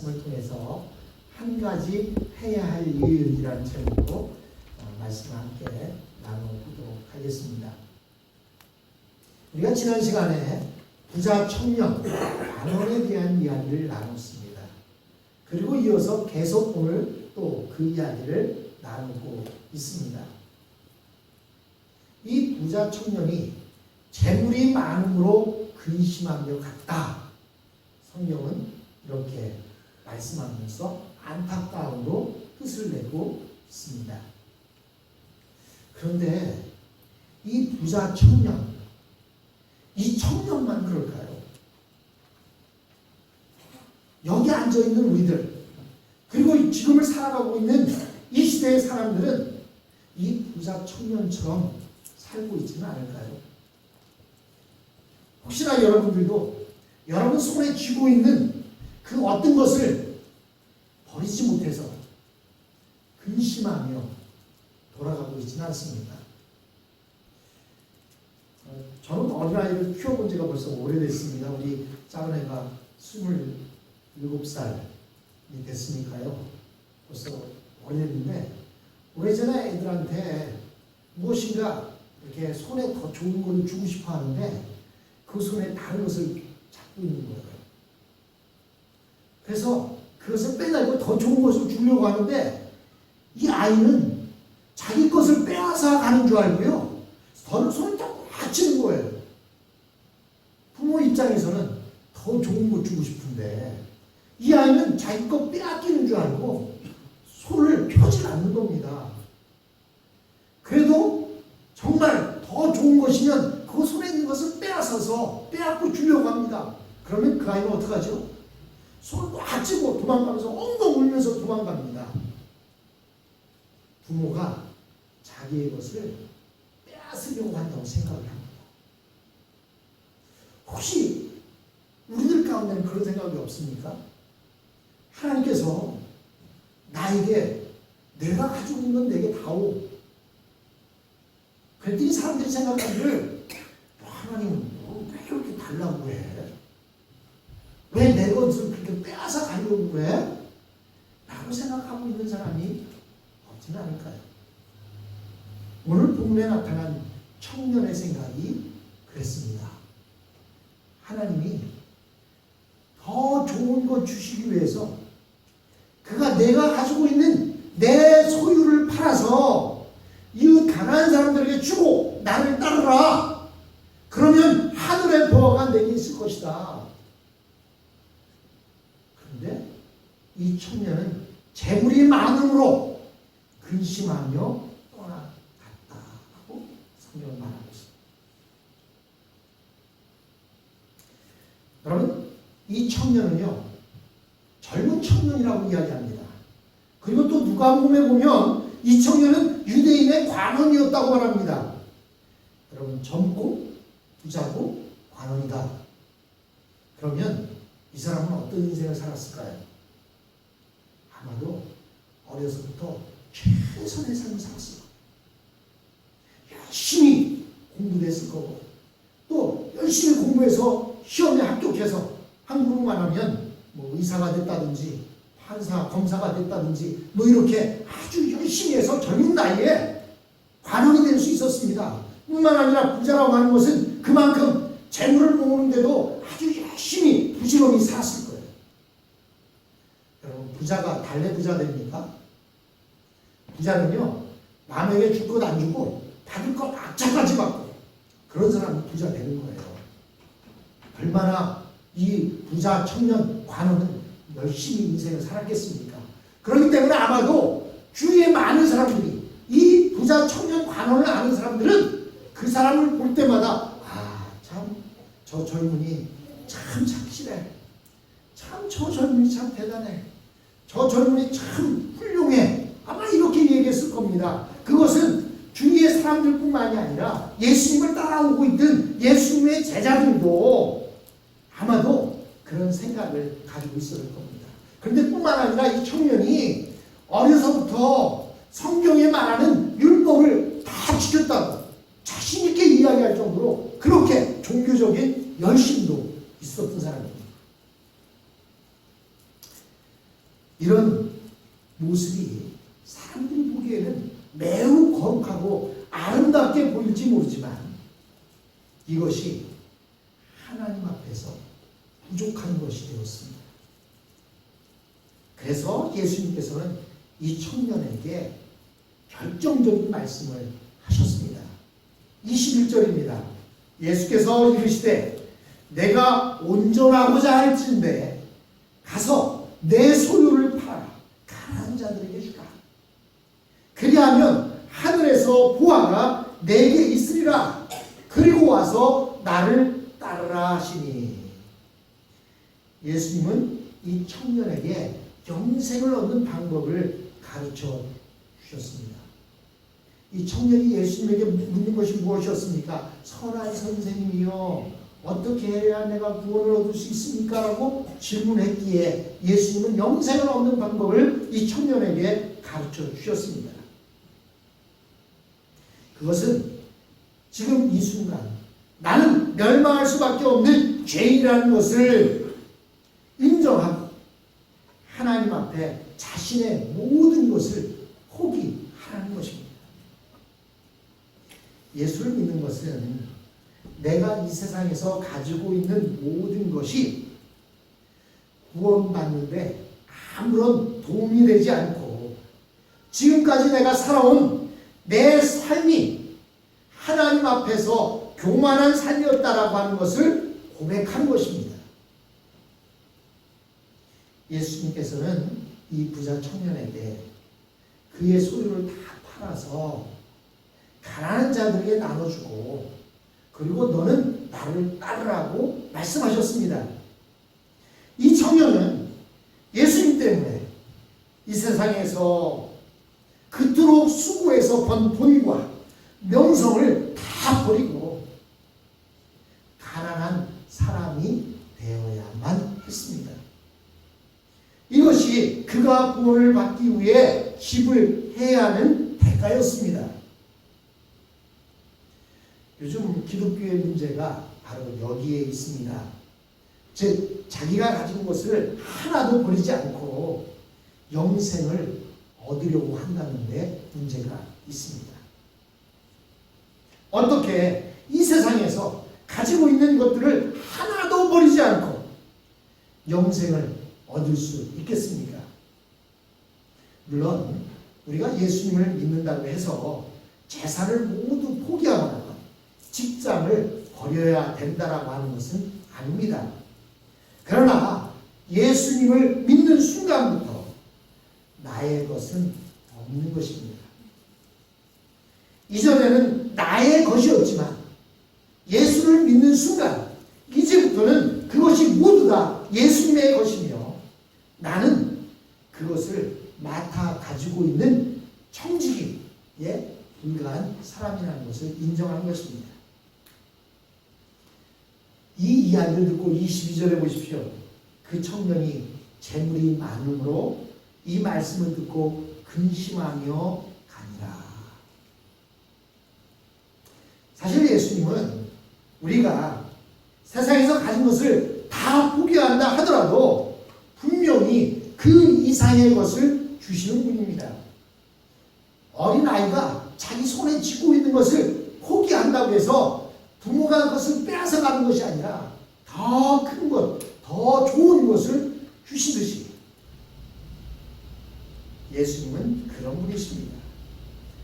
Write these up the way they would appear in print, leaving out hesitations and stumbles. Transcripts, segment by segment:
말씀을 통해서 한 가지 해야 할 일이라는 제목으로 말씀을 함께 나눠보도록 하겠습니다. 우리가 지난 시간에 부자 청년 관원에 대한 이야기를 나눴습니다. 그리고 이어서 계속 오늘 또 그 이야기를 나누고 있습니다. 이 부자 청년이 재물이 많음으로 근심하며 갔다. 성경은 이렇게 말씀하면서 안타까움으로 뜻을 내고 있습니다. 그런데 이 부자 청년, 이 청년만 그럴까요? 여기 앉아있는 우리들, 그리고 지금을 살아가고 있는 이 시대의 사람들은 이 부자 청년처럼 살고 있지는 않을까요? 혹시나 여러분들도 여러분 손에 쥐고 있는 그 어떤 것을 버리지 못해서 근심하며 돌아가고 있지는 않습니까? 저는 어린아이를 키워본 지가 벌써 오래됐습니다. 우리 작은 애가 27살이 됐으니까요. 벌써 오래됐는데 오래전에 애들한테 무엇인가 이렇게 손에 더 좋은 걸 주고 싶어 하는데 그 손에 다른 것을 잡고 있는 거예요. 그래서 그것을 빼달고 더 좋은 것을 주려고 하는데 이 아이는 자기 것을 빼앗아 가는 줄 알고요. 더 손을 딱 꽉치는 거예요. 부모 입장에서는 더 좋은 거 주고 싶은데 이 아이는 자기 것 빼앗기는 줄 알고 손을 펴지 않는 겁니다. 그래도 정말 더 좋은 것이면 그 손에 있는 것을 빼앗고 주려고 합니다. 그러면 그 아이는 어떡하죠? 손을 꽉 쥐고 도망가면서 엉엉 울면서 도망갑니다. 부모가 자기의 것을 빼앗으려고 한다고 생각을 합니다. 혹시 우리들 가운데는 그런 생각이 없습니까? 하나님께서 나에게 내가 가지고 있는 건 내게 다오. 그랬더니 사람들이 생각하기를 하나님 왜 이렇게 달라고 해? 왜 내 것을 그렇게 빼앗아 가려고 해? 라고 생각하고 있는 사람이 없지는 않을까요? 오늘 본문에 나타난 청년의 생각이 그랬습니다. 하나님이 더 좋은 것 주시기 위해서 그가 내가 가지고 있는 내 소유를 팔아서 이 가난한 사람들에게 주고 나를 따르라. 그러면 하늘의 보화가 내게 있을 것이다. 그런데 이 청년은 재물이 많음으로 근심하며 떠나갔다라고 성경은 말하고 있습니다. 여러분, 이 청년은요 젊은 청년이라고 이야기합니다. 그리고 또 누가복음에 보면 이 청년은 유대인의 관원이었다고 말합니다. 여러분, 젊고 부자고 관원이다. 그러면 이 사람은 어떤 인생을 살았을까요? 아마도 어려서부터 최선의 삶을 살았을 거예요. 열심히 공부를 했을 거고 또 열심히 공부해서 시험에 합격해서 한국으로 말하면 뭐 의사가 됐다든지 판사, 검사가 됐다든지 뭐 이렇게 아주 열심히 해서 젊은 나이에 관원이 될 수 있었습니다. 뿐만 아니라 부자라고 하는 것은 그만큼 재물을 모으는데도 아주 열심히 부지런히 살았을 거예요. 여러분, 부자가 달래 부자 됩니까? 부자는요 남에게 줄 것 안 주고 받을 것 악자까지 받고 그런 사람이 부자 되는 거예요. 얼마나 이 부자 청년 관원은 열심히 인생을 살았겠습니까? 그렇기 때문에 아마도 주위에 많은 사람들이 이 부자 청년 관원을 아는 사람들은 그 사람을 볼 때마다 참 저 젊은이 참 착실해. 참 저 젊은이 참 대단해. 저 젊은이 참 훌륭해. 아마 이렇게 얘기했을 겁니다. 그것은 주위의 사람들뿐만이 아니라 예수님을 따라오고 있던 예수님의 제자들도 아마도 그런 생각을 가지고 있었을 겁니다. 그런데 뿐만 아니라 이 청년이 어려서부터 성경에 말하는 율법을 다 지켰다고 자신 있게 이야기할 정도로 그렇게 종교적인 열심도 있었던 사람입니다. 이런 모습이 사람들이 보기에는 매우 거룩하고 아름답게 보일지 모르지만 이것이 하나님 앞에서 부족한 것이 되었습니다. 그래서 예수님께서는 이 청년에게 결정적인 말씀을 하셨습니다. 21절입니다. 예수께서 이르시되 내가 온전하고자 할진대 가서 내 소유를 팔아 가난한 자들에게 주라. 그리하면 하늘에서 보화가 내게 있으리라. 그리고 와서 나를 따르라 하시니. 예수님은 이 청년에게 영생을 얻는 방법을 가르쳐 주셨습니다. 이 청년이 예수님에게 묻는 것이 무엇이었습니까? 선한 선생님이요, 어떻게 해야 내가 구원을 얻을 수 있습니까? 라고 질문했기에 예수님은 영생을 얻는 방법을 이 청년에게 가르쳐 주셨습니다. 그것은 지금 이 순간 나는 멸망할 수밖에 없는 죄인이라는 것을 인정하고 하나님 앞에 자신의 모든 것을 포기하라는 것입니다. 예수를 믿는 것은 내가 이 세상에서 가지고 있는 모든 것이 구원받는데 아무런 도움이 되지 않고 지금까지 내가 살아온 내 삶이 하나님 앞에서 교만한 삶이었다라고 하는 것을 고백하는 것입니다. 예수님께서는 이 부자 청년에게 그의 소유를 다 팔아서 가난한 자들에게 나눠주고 그리고 너는 나를 따르라고 말씀하셨습니다. 이 청년은 예수님 때문에 이 세상에서 그토록 수고해서 번 돈과 명성을 다 버리고 가난한 사람이 되어야만 했습니다. 이것이 그가 구원을 받기 위해 지불해야 하는 대가였습니다. 요즘 기독교의 문제가 바로 여기에 있습니다. 즉 자기가 가진 것을 하나도 버리지 않고 영생을 얻으려고 한다는 데 문제가 있습니다. 어떻게 이 세상에서 가지고 있는 것들을 하나도 버리지 않고 영생을 얻을 수 있겠습니까? 물론 우리가 예수님을 믿는다고 해서 재산을 모두 포기하거나 직장을 버려야 된다라고 하는 것은 아닙니다. 그러나 예수님을 믿는 순간부터 나의 것은 없는 것입니다. 이전에는 나의 것이었지만 예수를 믿는 순간 이제부터는 그것이 모두 다 예수님의 것이며 나는 그것을 맡아 가지고 있는 청지기에 불과한 사람이라는 것을 인정하는 것입니다. 이 이야기를 듣고 22절에 보십시오. 그 청년이 재물이 많음으로 이 말씀을 듣고 근심하며 가니라. 사실 예수님은 우리가 세상에서 가진 것을 다 포기한다 하더라도 분명히 그 이상의 것을 주시는 분입니다. 어린아이가 자기 손에 쥐고 있는 것을 포기한다고 해서 부모가 그것을 빼앗아가는 것이 아니라 더 큰 것, 더 좋은 것을 주시듯이 예수님은 그런 분이십니다.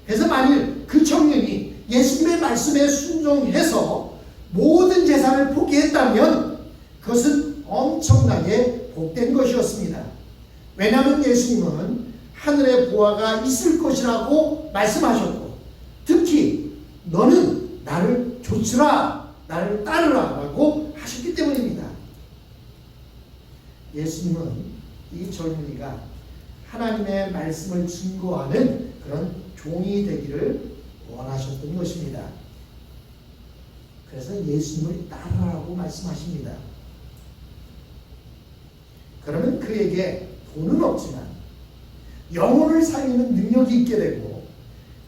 그래서 만일 그 청년이 예수님의 말씀에 순종해서 모든 재산을 포기했다면 그것은 엄청나게 복된 것이었습니다. 왜냐하면 예수님은 하늘의 보화가 있을 것이라고 말씀하셨고 특히 너는 나를 좇으라, 나를 따르라 라고 하셨기 때문입니다. 예수님은 이 젊은이가 하나님의 말씀을 증거하는 그런 종이 되기를 원하셨던 것입니다. 그래서 예수님을 따르라고 말씀하십니다. 그러면 그에게 돈은 없지만 영혼을 살리는 능력이 있게 되고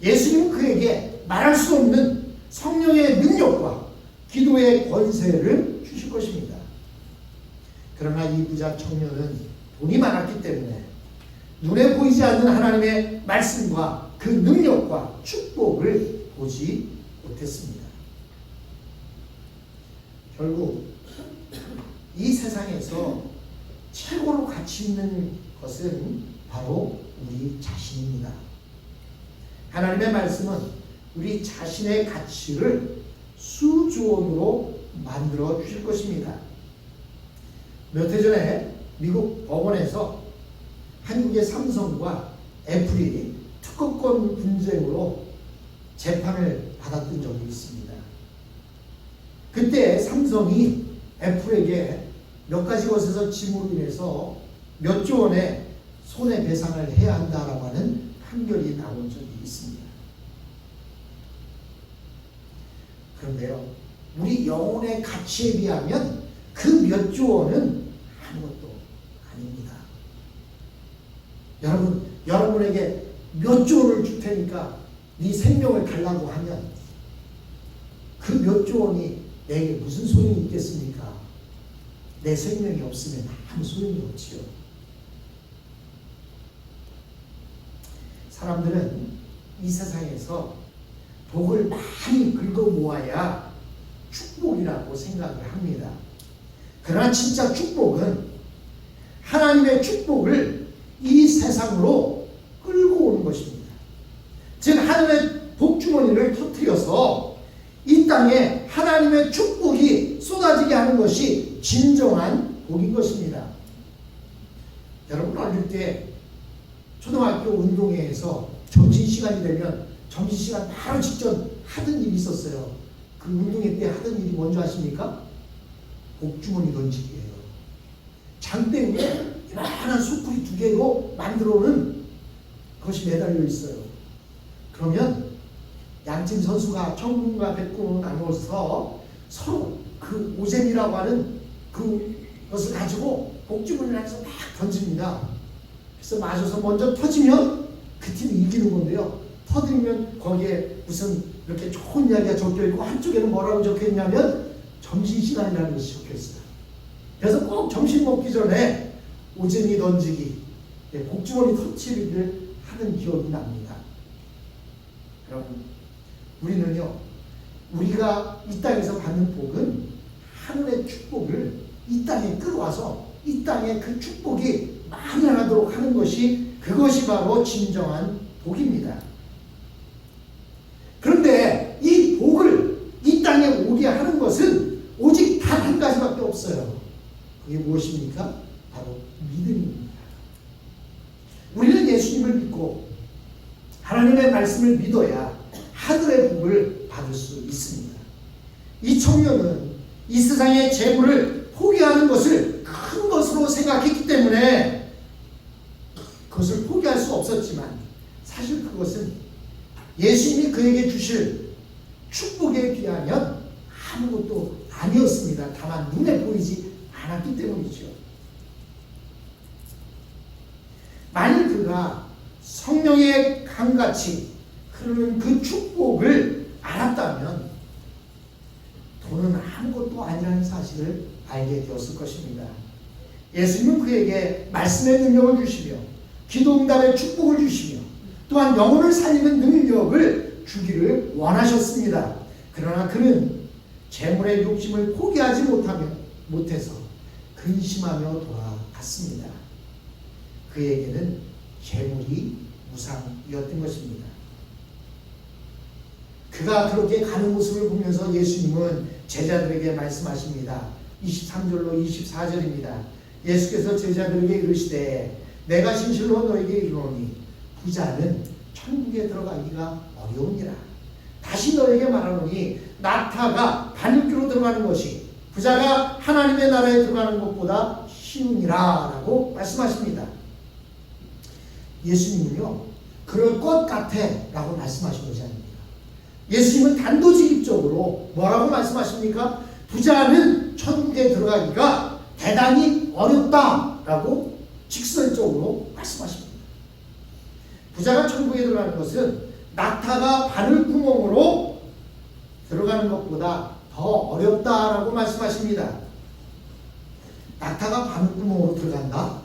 예수님은 그에게 말할 수 없는 성령의 능력과 기도의 권세를 주실 것입니다. 그러나 이 부자 청년은 돈이 많았기 때문에 눈에 보이지 않는 하나님의 말씀과 그 능력과 축복을 보지 못했습니다. 결국 이 세상에서 최고로 가치 있는 것은 바로 우리 자신입니다. 하나님의 말씀은 우리 자신의 가치를 수조원으로 만들어 주실 것입니다. 몇 해 전에 미국 법원에서 한국의 삼성과 애플이 특허권 분쟁으로 재판을 받았던 적이 있습니다. 그때 삼성이 애플에게 몇 가지 것에서 짐으로 인해서 몇 조 원의 손해배상을 해야 한다라고 하는 판결이 나온 적이 있습니다. 그런데요, 우리 영혼의 가치에 비하면 그 몇 조 원은 아무것도 아닙니다. 여러분에게 몇 조 원을 줄 테니까 네 생명을 달라고 하면 그 몇 조 원이 내게 무슨 소용이 있겠습니까? 내 생명이 없으면 아무 소용이 없지요. 사람들은 이 세상에서 복을 많이 긁어 모아야 축복이라고 생각을 합니다. 그러나 진짜 축복은 하나님의 축복을 이 세상으로 끌고 오는 것입니다. 즉 하늘의 복주머니를 터뜨려서 이 땅에 하나님의 축복이 쏟아지게 하는 것이 진정한 복인 것입니다. 여러분 어릴 때 초등학교 운동회에서 점심시간이 되면 점심시간 바로 직전 하던 일이 있었어요. 그 운동회 때 하던 일이 뭔지 아십니까? 복주머니 던지기예요. 장대 위에 이만한 소쿠리 2개로 만들어놓은 것이 매달려 있어요. 그러면 양팀 선수가 청군과 백군을 나눠서 서로 그 오잼이라고 하는 그것을 가지고 복주머니 안에서 막 던집니다. 그래서 맞아서 먼저 터지면 그 팀이 이기는 건데요. 터뜨리면 거기에 무슨 이렇게 좋은 이야기가 적혀있고 한쪽에는 뭐라고 적혀있냐면 점심시간이라는 것이 적혀있어요. 그래서 꼭 점심 먹기 전에 오잼이 던지기, 복주머니 터치를 하는 기억이 납니다. 여러분, 우리는요, 우리가 이 땅에서 받는 복은 하늘의 축복을 이 땅에 끌어와서 이 땅에 그 축복이 만연하도록 하는 것이 그것이 바로 진정한 복입니다. 그런데 이 복을 이 땅에 오게 하는 것은 오직 단 한 가지밖에 없어요. 그게 무엇입니까? 바로 믿음입니다. 우리는 예수님을 믿고 하나님의 말씀을 믿어야 하늘의 복을 받을 수 있습니다. 이 청년은 이 세상의 재물을 포기하는 것을 큰 것으로 생각했기 때문에 그것을 포기할 수 없었지만 사실 그것은 예수님이 그에게 주실 축복에 비하면 아무것도 아니었습니다. 다만 눈에 보이지 않았기 때문이죠. 만일 그가 성령의 강같이 흐르는 그 축복을 알았다면 돈은 아무것도 아니라는 사실을 알게 되었을 것입니다. 예수님은 그에게 말씀의 능력을 주시며 기도응답의 축복을 주시며 또한 영혼을 살리는 능력을 주기를 원하셨습니다. 그러나 그는 재물의 욕심을 포기하지 못해서 근심하며 돌아갔습니다. 그에게는 재물이 무상이었던 것입니다. 그가 그렇게 가는 모습을 보면서 예수님은 제자들에게 말씀하십니다. 23절로 24절입니다. 예수께서 제자들에게 이르시되 내가 진실로 너에게 이르노니 부자는 천국에 들어가기가 어려우니라. 다시 너에게 말하노니 낙타가 바늘귀로 들어가는 것이 부자가 하나님의 나라에 들어가는 것보다 쉬우니라 라고 말씀하십니다. 예수님은요, 그럴 것 같아 라고 말씀하신 것이 아닙니다. 예수님은 단도직입적으로 뭐라고 말씀하십니까? 부자는 천국에 들어가기가 대단히 어렵다 라고 직설적으로 말씀하십니다. 부자가 천국에 들어가는 것은 낙타가 바늘구멍으로 들어가는 것보다 더 어렵다라고 말씀하십니다. 낙타가 바늘구멍으로 들어간다?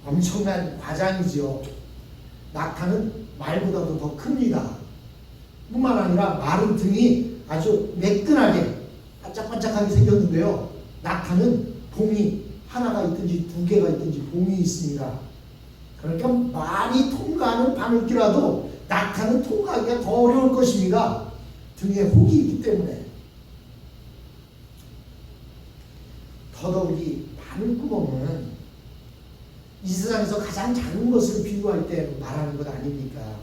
엄청난 과장이지요. 낙타는 말보다도 더 큽니다. 뿐만 아니라 마른 등이 아주 매끈하게 반짝반짝하게 생겼는데요. 낙타는 봉이 하나가 있든지 두 개가 있든지 봉이 있습니다. 그러니까 많이 통과하는 바늘길라도 낙타는 통과하기가 더 어려울 것입니다. 등에 혹이 있기 때문에. 더더욱이 바늘구멍은 이 세상에서 가장 작은 것을 비유할 때 말하는 것 아닙니까?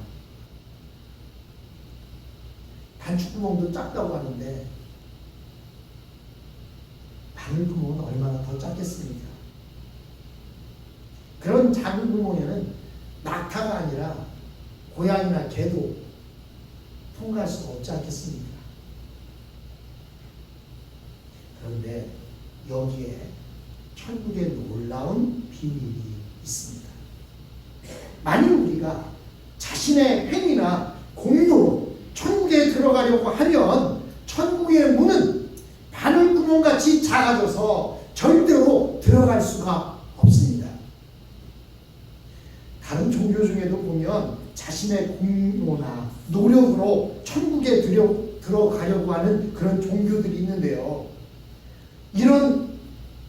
단추구멍도 작다고 하는데 바늘구멍은 얼마나 더 작겠습니까? 그런 작은 구멍에는 낙타가 아니라 고양이나 개도 통과할 수가 없지 않겠습니까? 그런데 여기에 천국의 놀라운 비밀이 있습니다. 만일 우리가 자신의 행위나 공로로 천국에 들어가려고 하면 천국의 문은 바늘구멍같이 작아져서 절대로 들어갈 수가 없습니다. 다른 종교 중에도 보면 자신의 공로나 노력으로 천국에 들어가려고 하는 그런 종교들이 있는데요. 이런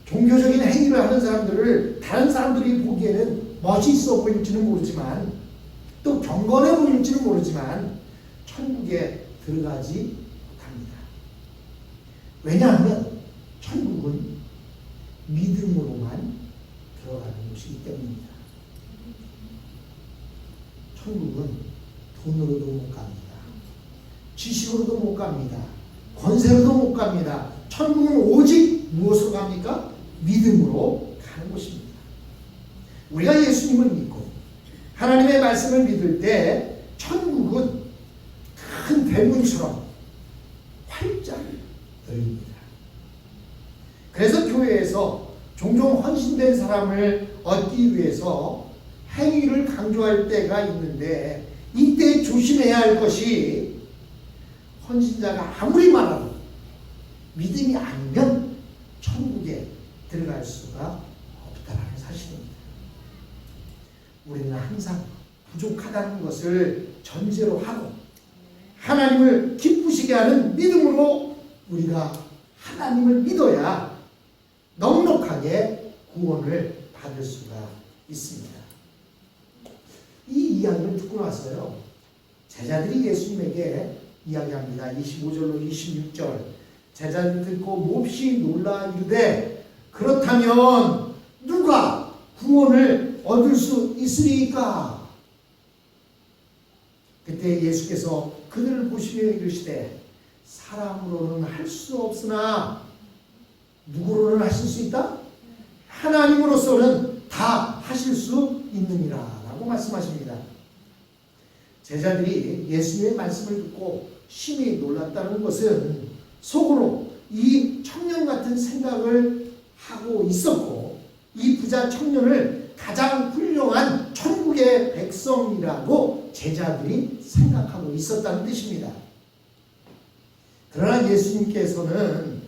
종교적인 행위를 하는 사람들을 다른 사람들이 보기에는 멋있어 보일지는 모르지만 또 경건해 보일지는 모르지만 천국에 들어가지 못합니다. 왜냐하면 천국은 믿음으로만 들어가는 곳이기 때문입니다. 천국은 돈으로도 못 갑니다. 지식으로도 못 갑니다. 권세로도 못 갑니다. 천국은 오직 무엇으로 갑니까? 믿음으로 가는 곳입니다. 우리가 예수님을 믿고 하나님의 말씀을 믿을 때 천국은 큰 대문처럼 활짝 열립니다. 그래서 교회에서 종종 헌신된 사람을 얻기 위해서 행위를 강조할 때가 있는데 이때 조심해야 할 것이 헌신자가 아무리 말하도 믿음이 아니면 천국에 들어갈 수가 없다는 사실입니다. 우리는 항상 부족하다는 것을 전제로 하고 하나님을 기쁘시게 하는 믿음으로 우리가 하나님을 믿어야 넉넉하게 구원을 받을 수가 있습니다. 이 이야기를 듣고 나서요. 제자들이 예수님에게 이야기합니다. 25절로 26절 제자들이 듣고 몹시 놀라 이르되 그렇다면 누가 구원을 얻을 수 있으리까? 그때 예수께서 그들을 보시며 이르시되 사람으로는 할 수 없으나 누구로는 하실 수 있다? 하나님으로서는 다 하실 수 있느니라 라고 말씀하십니다. 제자들이 예수님의 말씀을 듣고 심히 놀랐다는 것은 속으로 이 청년 같은 생각을 하고 있었고 이 부자 청년을 가장 훌륭한 천국의 백성이라고 제자들이 생각하고 있었다는 뜻입니다. 그러나 예수님께서는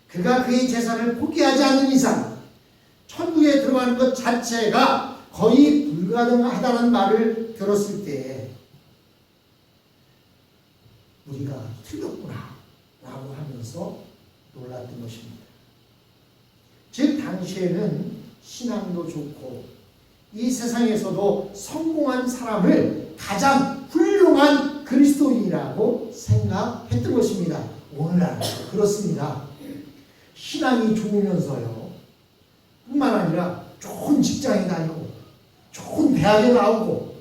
그가 그의 재산을 포기하지 않는 이상 천국에 들어가는 것 자체가 거의 불가능하다는 말을 들었을 때 우리가 틀렸구나 라고 하면서 놀랐던 것입니다. 즉 당시에는 신앙도 좋고 이 세상에서도 성공한 사람을 가장 훌륭한 그리스도인이라고 생각했던 것입니다. 오늘날도 그렇습니다. 신앙이 좋으면서요 뿐만 아니라 좋은 직장에 다니고 좋은 대학에 나오고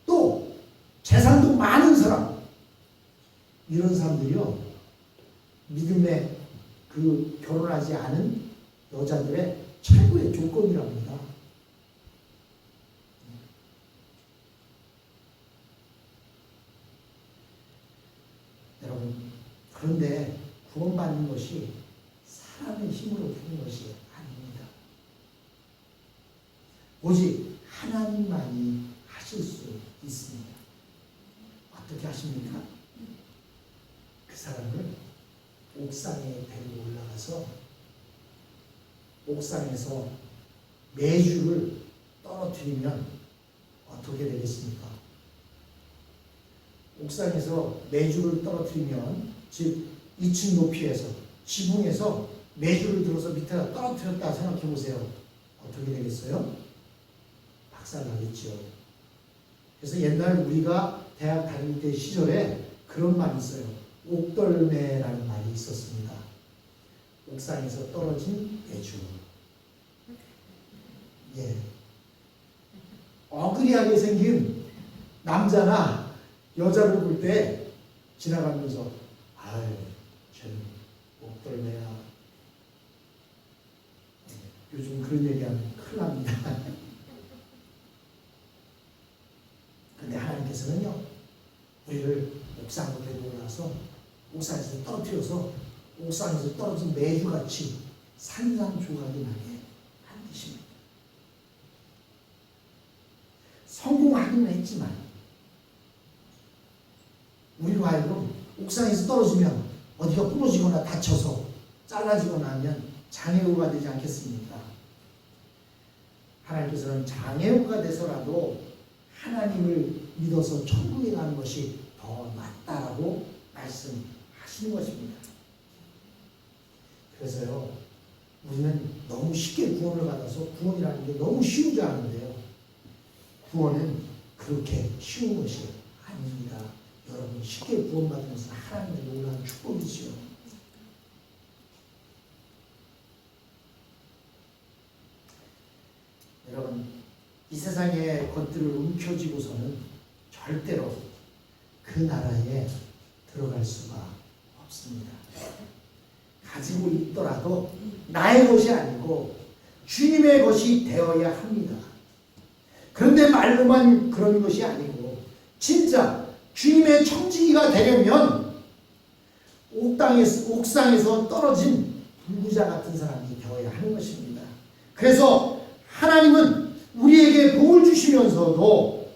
또 재산도 많은 사람, 이런 사람들이요 믿음에 그 결혼하지 않은 여자들의 최고의 조건이랍니다. 여러분, 그런데 구원받는 것이 사람의 힘으로 되는 것이 아닙니다. 오직 하나님만이 하실 수 있습니다. 어떻게 하십니까? 그 사람을 옥상에 데리고 올라가서 옥상에서 매주를 떨어뜨리면 어떻게 되겠습니까? 옥상에서 매주를 떨어뜨리면, 즉 2층 높이에서, 지붕에서 매주를 들어서 밑에다 떨어뜨렸다 생각해 보세요. 어떻게 되겠어요? 박살나겠죠. 그래서 옛날 우리가 대학 다닐 때 시절에 그런 말이 있어요. 옥돌매라는 말이 있었습니다. 옥상에서 떨어진 매주. 예. 어그리하게 생긴 남자나 여자를 볼 때 지나가면서 아유, 쟤는 옥돌매야. 요즘 그런 얘기하면 큰일 납니다. 근데 하나님께서는요, 우리를 옥상으로 데리고 올라서 옥상에서 떨어뜨려서 옥상에서 떨어진 매주같이 산산조각이 나게 만드십니다. 성공하기는 했지만 우리로 하여금 옥상에서 떨어지면 어디가 부러지거나 다쳐서 잘라지거나 하면 장애우가 되지 않겠습니까? 하나님께서는 장애우가 돼서라도 하나님을 믿어서 천국에 가는 것이 더 낫다라고 말씀하시는 것입니다. 그래서요, 우리는 너무 쉽게 구원을 받아서 구원이라는 게 너무 쉬우지 않은데요. 구원은 그렇게 쉬운 것이 아닙니다. 여러분, 쉽게 구원받는 것은 하나님의 놀라운 축복이지요. 여러분, 이 세상의 것들을 움켜쥐고서는 절대로 그 나라에 들어갈 수가 없습니다. 가지고 있더라도 나의 것이 아니고 주님의 것이 되어야 합니다. 그런데 말로만 그런 것이 아니고 진짜 주님의 청지기가 되려면 옥상에서 떨어진 불구자 같은 사람이 되어야 하는 것입니다. 그래서 하나님은 우리에게 복을 주시면서도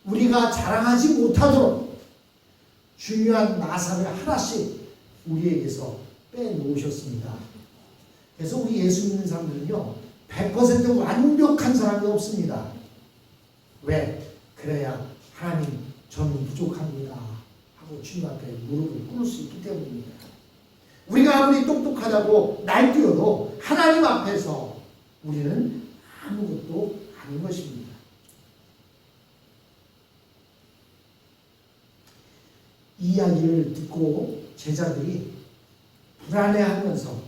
우리가 자랑하지 못하도록 중요한 나사를 하나씩 우리에게서 빼놓으셨습니다. 그래서 우리 예수 믿는 사람들은요, 100% 완벽한 사람이 없습니다. 왜? 그래야 하나님, 저는 부족합니다 하고 주님 앞에 무릎을 꿇을 수 있기 때문입니다. 우리가 아무리 똑똑하다고 날뛰어도 하나님 앞에서 우리는 아무것도 아닌 것입니다. 이 이야기를 듣고 제자들이 불안해하면서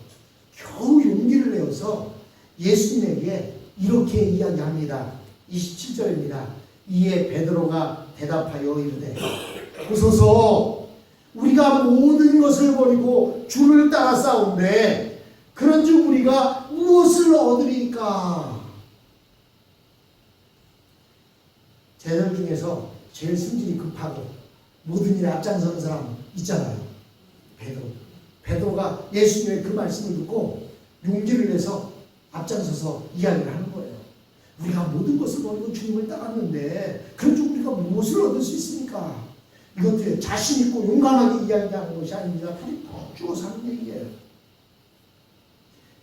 겨우 용기를 내어서 예수님에게 이렇게 이야기합니다. 27절입니다. 이에 베드로가 대답하여 이르되 보소서, 우리가 모든 것을 버리고 주를 따라 싸운데 그런즉 우리가 무엇을 얻으리까? 제자들 중에서 제일 승질이 급하고 모든 일에 앞장서는 사람 있잖아요. 베드로가 예수님의 그 말씀을 듣고 용기를 내서 앞장서서 이야기를 하는 거예요. 우리가 모든 것을 버리고 주님을 따랐는데 그런즉 우리가 무엇을 얻을 수 있습니까? 이것들이 자신 있고 용감하게 이야기하는 것이 아닙니다. 불이 퍽 사는 얘기예요.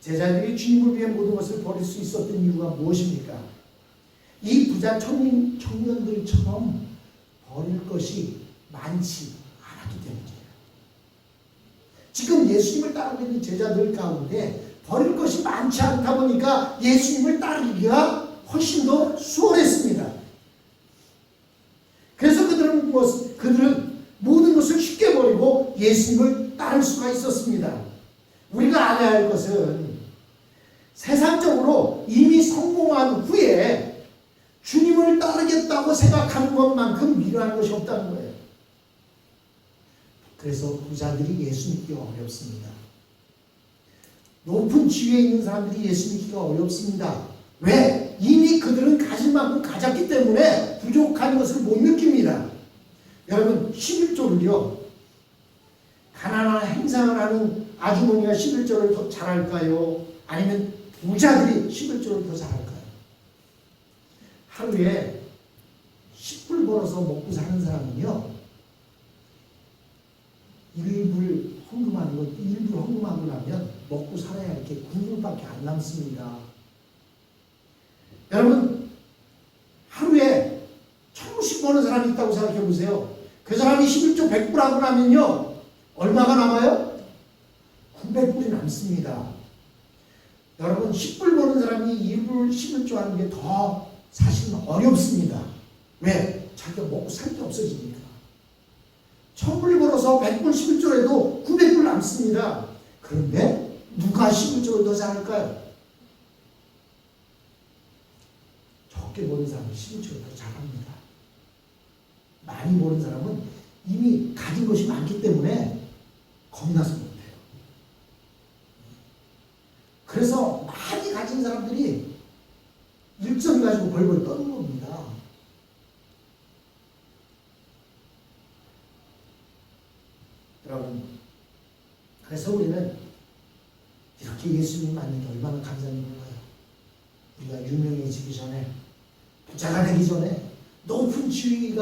제자들이 주님을 위해 모든 것을 버릴 수 있었던 이유가 무엇입니까? 이 부자 청년들처럼 버릴 것이 많지 않았기 때문이에요. 지금 예수님을 따르고 있는 제자들 가운데 버릴 것이 많지 않다 보니까 예수님을 따르기가 훨씬 더 수월했습니다. 그래서 그들은 모든 것을 쉽게 버리고 예수님을 따를 수가 있었습니다. 우리가 알아야 할 것은 세상적으로 이미 성공한 후에 주님을 따르겠다고 생각하는 것만큼 미련한 것이 없다는 거예요. 그래서 부자들이 예수 믿기가 어렵습니다. 높은 지위에 있는 사람들이 예수 믿기가 어렵습니다. 왜? 이미 그들은 가진 만큼 가졌기 때문에 부족한 것을 못 느낍니다. 여러분, 11조를요, 가난한 행상을 하는 아주머니가 11조를 더 잘할까요? 아니면 부자들이 11조를 더 잘할까요? 하루에 10불 벌어서 먹고 사는 사람은요, 1불 헌금하고 나면 먹고 살아야 이렇게 9불밖에 안 남습니다. 여러분, 10씩 버는 사람이 있다고 생각해 보세요. 그 사람이 11조 100불 하고 나면요, 얼마가 남아요? 900불이 남습니다. 여러분, 10불 버는 사람이 2불 11조 하는 게 더 사실은 어렵습니다. 왜? 자기가 먹고 살 게 없어지니까. 1000불 벌어서 100불 11조 해도 900불 남습니다. 그런데 누가 11조를 더 잘할까요? 적게 버는 사람은 11조를 더 잘합니다. 많이 버는 사람은 이미 가진 것이 많기 때문에 겁나서 못해요. 그래서 많이 가진 사람들이 일정 가지고 벌벌 떠는 겁니다. 여러분, 그래서 우리는 이렇게 예수님 만난 게 얼마나 감사한지 몰라요. 우리가 유명해지기 전에, 부자가 되기 전에, 높은 지위에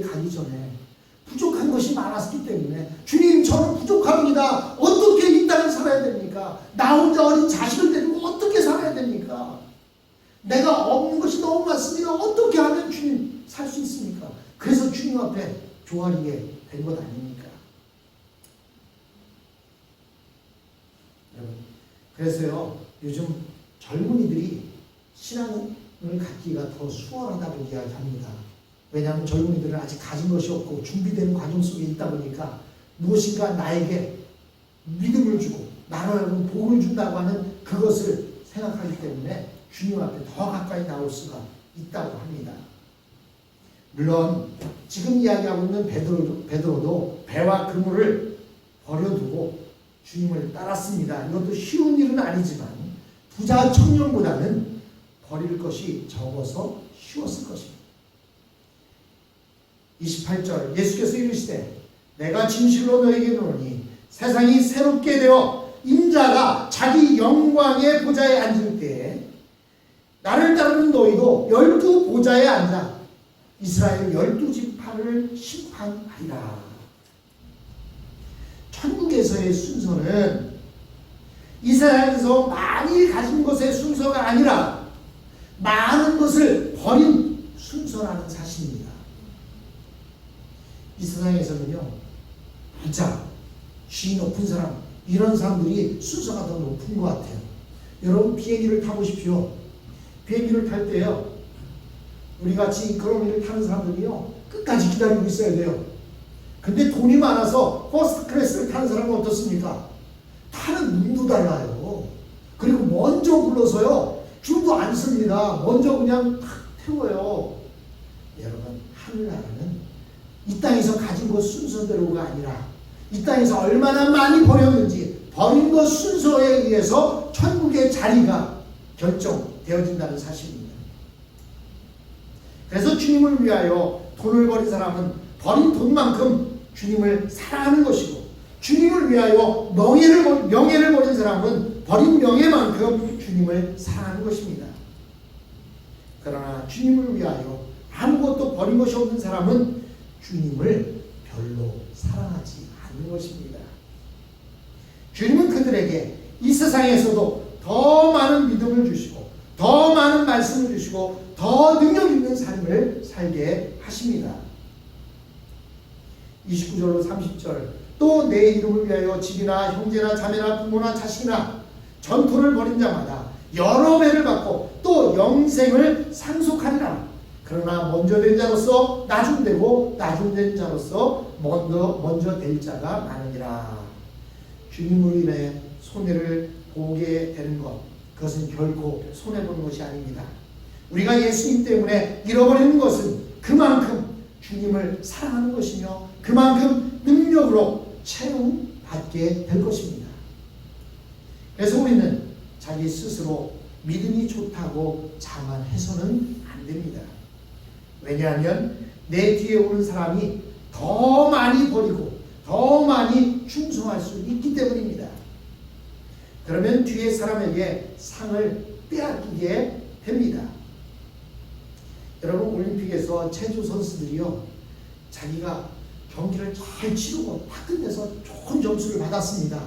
가기 전에 부족한 것이 많았기 때문에 주님, 저는 부족합니다. 어떻게 이 땅을 살아야 됩니까? 나 혼자 어린 자식을 데리고 어떻게 살아야 됩니까? 내가 없는 것이 너무 많습니다. 어떻게 하면 주님 살 수 있습니까? 그래서 주님 앞에 조아리게 된 것 아닙니까? 여러분, 그래서요, 요즘 젊은이들이 신앙을 갖기가 더 수월하다고 이야기합니다. 왜냐하면 젊은이들은 아직 가진 것이 없고 준비되는 과정 속에 있다 보니까 무엇인가 나에게 믿음을 주고 나라는 복을 준다고 하는 그것을 생각하기 때문에 주님 앞에 더 가까이 나올 수가 있다고 합니다. 물론 지금 이야기하고 있는 베드로도 배와 그물을 버려두고 주님을 따랐습니다. 이것도 쉬운 일은 아니지만 부자 청년보다는 버릴 것이 적어서 쉬웠을 것입니다. 28절, 예수께서 이르시되 내가 진실로 너에게 이르노니 세상이 새롭게 되어 인자가 자기 영광의 보좌에 앉을 때에 나를 따르는 너희도 12 보좌에 앉아 이스라엘 12지파를 심판하리라. 천국에서의 순서는 이 세상에서 많이 가진 것의 순서가 아니라 많은 것을 버린 순서라는 사실입니다. 이 세상에서는요, 부자, 쥐 높은 사람, 이런 사람들이 순서가 더 높은 것 같아요. 여러분, 비행기를 타보십시오. 비행기를 탈 때요, 우리 같이 이코노미를 타는 사람들이요, 끝까지 기다리고 있어야 돼요. 근데 돈이 많아서 퍼스트 클래스를 타는 사람은 어떻습니까? 타는 눈도 달라요. 그리고 먼저 불러서요, 줄도 안 씁니다. 먼저 그냥 탁 태워요. 여러분, 하늘나라는 이 땅에서 가진 것 순서대로가 아니라 이 땅에서 얼마나 많이 버렸는지 버린 것 순서에 의해서 천국의 자리가 결정되어진다는 사실입니다. 그래서 주님을 위하여 돈을 버린 사람은 버린 돈만큼 주님을 사랑하는 것이고, 주님을 위하여 명예를 버린 사람은 버린 명예만큼 주님을 사랑하는 것입니다. 그러나 주님을 위하여 아무것도 버린 것이 없는 사람은 주님을 별로 사랑하지 않는 것입니다. 주님은 그들에게 이 세상에서도 더 많은 믿음을 주시고 더 많은 말씀을 주시고 더 능력 있는 삶을 살게 하십니다. 29절로 30절, 또 내 이름을 위하여 집이나 형제나 자매나 부모나 자식이나 전토를 벌인 자마다 여러 배를 받고 또 영생을 상속하리라. 그러나 먼저 된 자로서 나중되고 나중된 자로서 먼저 될 자가 많으니라. 주님을 인해 손해를 보게 되는 것, 그것은 결코 손해보는 것이 아닙니다. 우리가 예수님 때문에 잃어버리는 것은 그만큼 주님을 사랑하는 것이며 그만큼 능력으로 채움받게 될 것입니다. 그래서 우리는 자기 스스로 믿음이 좋다고 자만해서는 안 됩니다. 왜냐하면 내 뒤에 오는 사람이 더 많이 버리고 더 많이 충성할 수 있기 때문입니다. 그러면 뒤에 사람에게 상을 빼앗기게 됩니다. 여러분, 올림픽에서 체조 선수들이요, 자기가 경기를 잘 치르고 다 끝내서 좋은 점수를 받았습니다.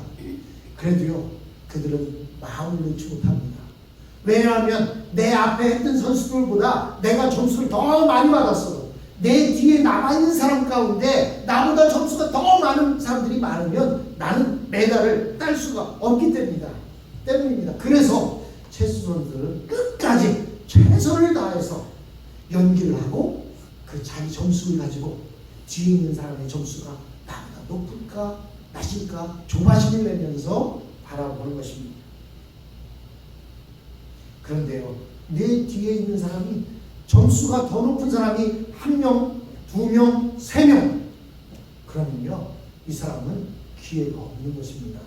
그래도요, 그들은 마음을 놓지 못합니다. 왜냐하면 내 앞에 했던 선수들보다 내가 점수를 더 많이 받았어도 내 뒤에 남아있는 사람 가운데 나보다 점수가 더 많은 사람들이 많으면 나는 메달을 딸 수가 없기 때문입니다. 그래서 체스 선수들은 끝까지 최선을 다해서 연기를 하고 그 자기 점수를 가지고 뒤에 있는 사람의 점수가 나보다 높을까 낮을까 조바심을 내면서 바라보는 것입니다. 그런데요, 내 뒤에 있는 사람이 점수가 더 높은 사람이 1명, 2명, 3명 그러면요, 이 사람은 기회가 없는 것입니다.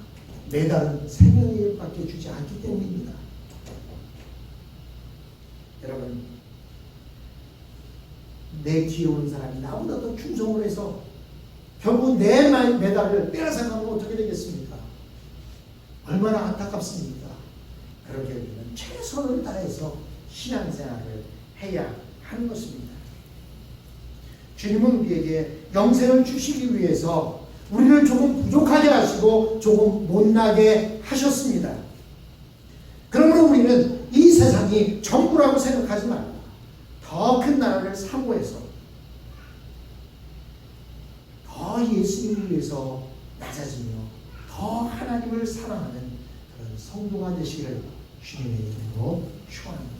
메달은 3명에게밖에 주지 않기 때문입니다. 여러분, 내 뒤에 오는 사람이 나보다 더 충성을 해서 결국 내 메달을 빼앗아가면 어떻게 되겠습니까? 얼마나 안타깝습니까? 그렇게 되면 최선을 다해서 신앙생활을 해야 하는 것입니다. 주님은 우리에게 영생을 주시기 위해서 우리를 조금 부족하게 하시고 조금 못나게 하셨습니다. 그러므로 우리는 이 세상이 전부라고 생각하지 말고 더 큰 나라를 사모해서 더 예수님을 위해서 낮아지며 더 하나님을 사랑하는 그런 성도가 되시기를 주님의 이름으로 축원합니다.